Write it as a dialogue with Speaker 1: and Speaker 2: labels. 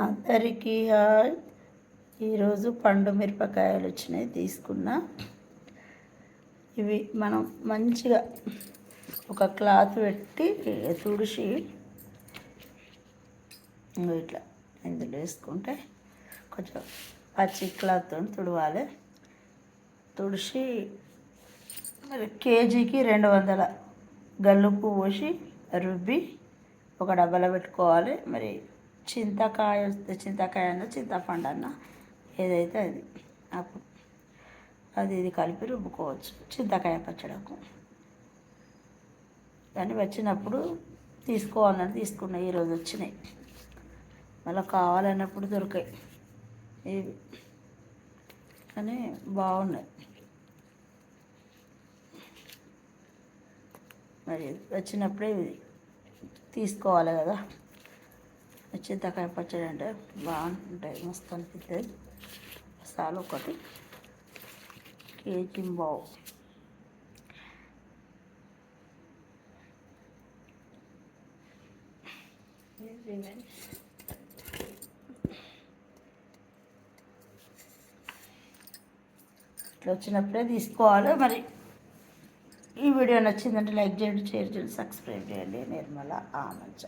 Speaker 1: అందరికీ హాయ్. ఈరోజు పండు మిరపకాయలు వచ్చినాయి తీసుకున్నా. ఇవి మనం మంచిగా ఒక క్లాత్ పెట్టి తుడిచి ఇట్లా ఇందులో వేసుకుంటే కొంచెం పచ్చి క్లాత్తో తుడవాలి. తుడిచి మరి కేజీకి 200 గల్లుప్పు పోసి రుబ్బి ఒక డబ్బాలో పెట్టుకోవాలి. మరి చింతకాయ వస్తే చింతకాయ అన్న చింతపండు అన్న ఏదైతే అది అప్పుడు ఇది కలిపి రుబ్బుకోవచ్చు చింతకాయ పచ్చడకు. కానీ వచ్చినప్పుడు తీసుకోవాలని తీసుకున్నా. ఈరోజు వచ్చినాయి, మళ్ళీ కావాలన్నప్పుడు దొరికాయి ఇవి, కానీ బాగున్నాయి. మరి వచ్చినప్పుడే ఇది తీసుకోవాలి కదా. చింతకాయ పచ్చడి అంటే బాగుంటాయి, మస్తు అనిపిస్తుంది. మసాలా ఒకటి కేజీ బావు. ఇట్లా వచ్చినప్పుడే తీసుకోవాలి. మరి ఈ వీడియో నచ్చిందంటే లైక్ చేయండి, షేర్ చేయండి, సబ్స్క్రైబ్ చేయండి. నిర్మల ఆమంచ.